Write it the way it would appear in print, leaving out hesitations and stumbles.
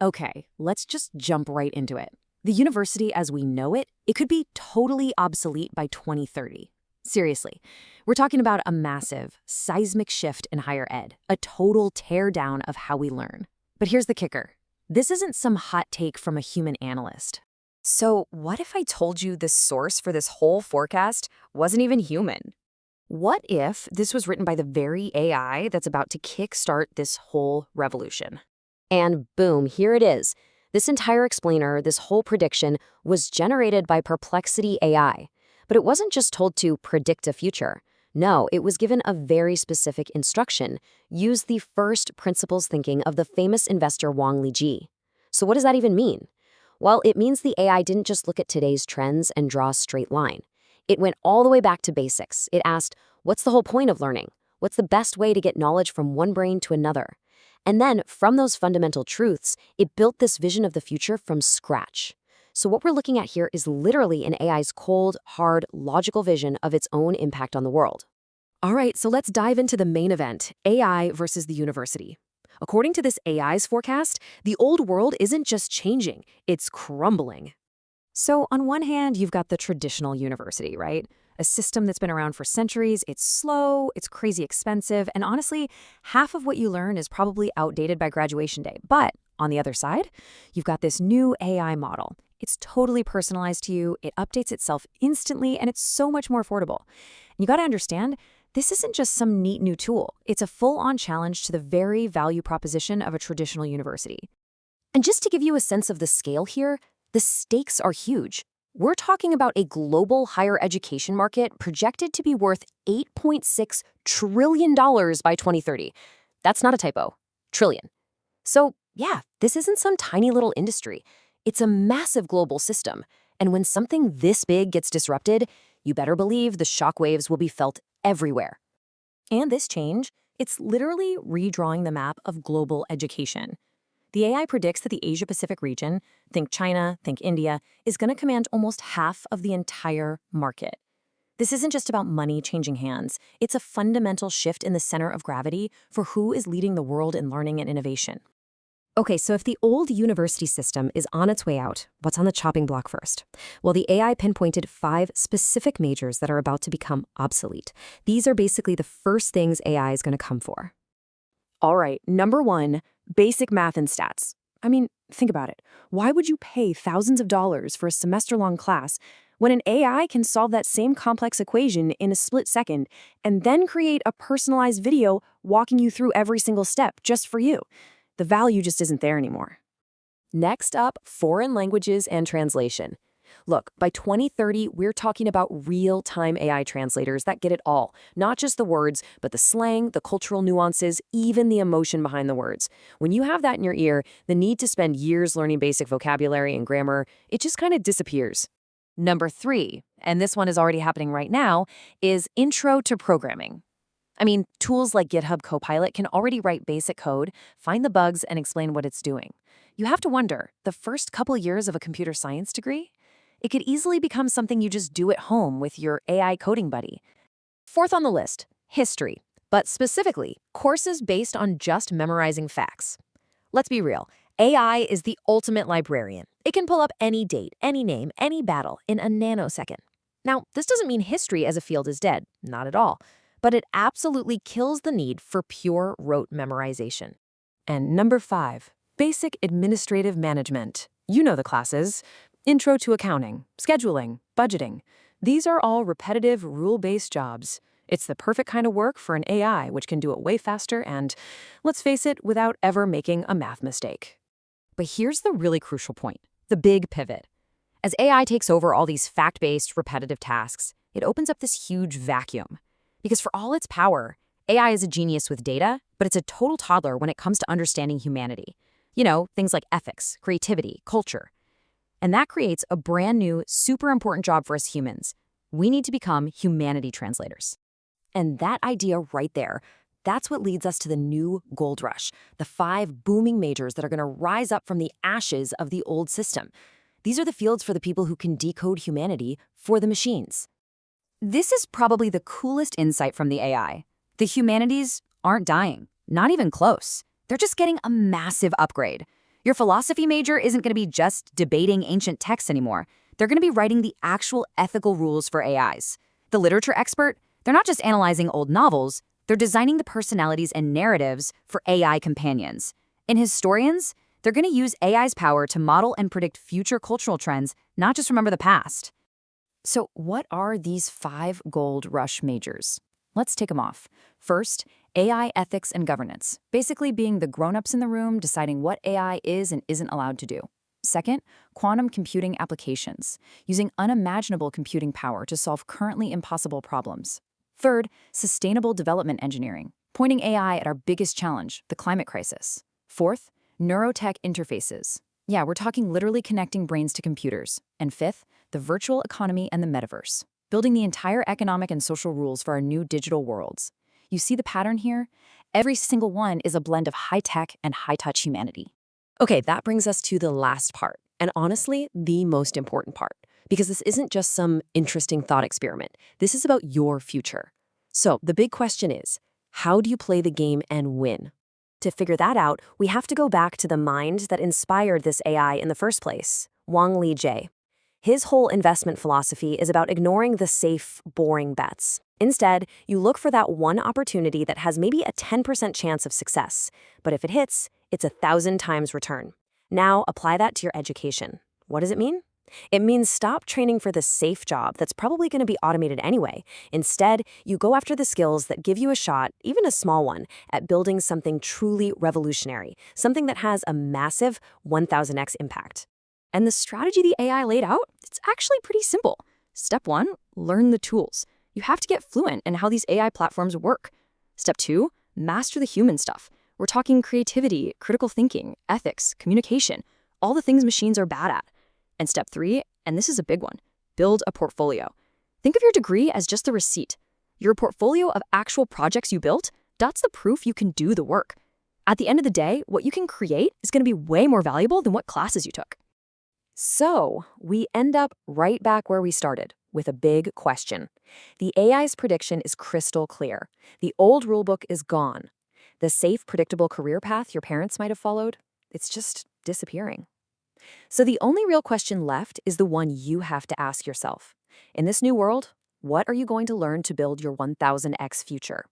Okay, let's just jump right into it. The university as we know it, it could be totally obsolete by 2030. Seriously, we're talking about a massive, seismic shift in higher ed, a total teardown of how we learn. But here's the kicker. This isn't some hot take from a human analyst. So, what if I told you the source for this whole forecast wasn't even human? What if this was written by the very AI that's about to kickstart this whole revolution? And boom, here it is. This entire explainer, this whole prediction, was generated by Perplexity AI. But it wasn't just told to predict a future. No, it was given a very specific instruction. Use the first principles thinking of the famous investor Wang Lijie. So what does that even mean? Well, it means the AI didn't just look at today's trends and draw a straight line. It went all the way back to basics. It asked, what's the whole point of learning? What's the best way to get knowledge from one brain to another? And then, from those fundamental truths, it built this vision of the future from scratch. So what we're looking at here is literally an AI's cold, hard, logical vision of its own impact on the world. All right, so let's dive into the main event, AI versus the university. According to this AI's forecast, the old world isn't just changing, it's crumbling. So on one hand, you've got the traditional university, right? A system that's been around for centuries, it's slow, it's crazy expensive, and honestly, half of what you learn is probably outdated by graduation day. But on the other side, you've got this new AI model. It's totally personalized to you, it updates itself instantly, and it's so much more affordable. And you gotta understand, this isn't just some neat new tool. It's a full-on challenge to the very value proposition of a traditional university. And just to give you a sense of the scale here, the stakes are huge. We're talking about a global higher education market projected to be worth $8.6 trillion by 2030. That's not a typo. Trillion. So, yeah, this isn't some tiny little industry. It's a massive global system. And when something this big gets disrupted, you better believe the shockwaves will be felt everywhere. And this change, it's literally redrawing the map of global education. The AI predicts that the Asia-Pacific region, think China, think India, is going to command almost half of the entire market. This isn't just about money changing hands. It's a fundamental shift in the center of gravity for who is leading the world in learning and innovation. Okay, so if the old university system is on its way out, what's on the chopping block first? Well, the AI pinpointed 5 specific majors that are about to become obsolete. These are basically the first things AI is going to come for. All right, number 1, basic math and stats. I mean, think about it. Why would you pay thousands of dollars for a semester-long class when an AI can solve that same complex equation in a split second and then create a personalized video walking you through every single step just for you? The value just isn't there anymore. Next up, foreign languages and translation. Look, by 2030, we're talking about real-time AI translators that get it all. Not just the words, but the slang, the cultural nuances, even the emotion behind the words. When you have that in your ear, the need to spend years learning basic vocabulary and grammar, it just kind of disappears. Number 3, and this one is already happening right now, is intro to programming. I mean, tools like GitHub Copilot can already write basic code, find the bugs, and explain what it's doing. You have to wonder, the first couple years of a computer science degree? It could easily become something you just do at home with your AI coding buddy. Fourth on the list, history, but specifically, courses based on just memorizing facts. Let's be real, AI is the ultimate librarian. It can pull up any date, any name, any battle in a nanosecond. Now, this doesn't mean history as a field is dead, not at all, but it absolutely kills the need for pure rote memorization. And number 5, basic administrative management. You know the classes. Intro to accounting, scheduling, budgeting. These are all repetitive, rule-based jobs. It's the perfect kind of work for an AI, which can do it way faster and, let's face it, without ever making a math mistake. But here's the really crucial point, the big pivot. As AI takes over all these fact-based, repetitive tasks, it opens up this huge vacuum. Because for all its power, AI is a genius with data, but it's a total toddler when it comes to understanding humanity. You know, things like ethics, creativity, culture. And that creates a brand new, super important job for us humans. We need to become humanity translators. And that idea right there, that's what leads us to the new gold rush, the 5 booming majors that are going to rise up from the ashes of the old system. These are the fields for the people who can decode humanity for the machines. This is probably the coolest insight from the AI. The humanities aren't dying, not even close. They're just getting a massive upgrade. Your philosophy major isn't going to be just debating ancient texts anymore. They're going to be writing the actual ethical rules for AIs. The literature expert, they're not just analyzing old novels, they're designing the personalities and narratives for AI companions. And historians, they're going to use AI's power to model and predict future cultural trends, not just remember the past. So what are these 5 gold rush majors? Let's tick them off. First, AI ethics and governance, basically being the grown-ups in the room deciding what AI is and isn't allowed to do. Second, quantum computing applications, using unimaginable computing power to solve currently impossible problems. Third, sustainable development engineering, pointing AI at our biggest challenge, the climate crisis. Fourth, neurotech interfaces. Yeah, we're talking literally connecting brains to computers. And fifth, the virtual economy and the metaverse, building the entire economic and social rules for our new digital worlds. You see the pattern here? Every single one is a blend of high-tech and high-touch humanity. Okay, that brings us to the last part, and honestly, the most important part, because this isn't just some interesting thought experiment. This is about your future. So the big question is, how do you play the game and win? To figure that out, we have to go back to the mind that inspired this AI in the first place, Wang Lijie. His whole investment philosophy is about ignoring the safe, boring bets. Instead, you look for that one opportunity that has maybe a 10% chance of success. But if it hits, it's 1,000 times return. Now, apply that to your education. What does it mean? It means stop training for the safe job that's probably going to be automated anyway. Instead, you go after the skills that give you a shot, even a small one, at building something truly revolutionary, something that has a massive 1,000x impact. And the strategy the AI laid out, it's actually pretty simple. Step 1, learn the tools. You have to get fluent in how these AI platforms work. Step 2, master the human stuff. We're talking creativity, critical thinking, ethics, communication, all the things machines are bad at. And step 3, and this is a big one, build a portfolio. Think of your degree as just the receipt. Your portfolio of actual projects you built, that's the proof you can do the work. At the end of the day, what you can create is going to be way more valuable than what classes you took. So, we end up right back where we started, with a big question. The AI's prediction is crystal clear. The old rulebook is gone. The safe, predictable career path your parents might have followed, it's just disappearing. So the only real question left is the one you have to ask yourself. In this new world, what are you going to learn to build your 1,000x future?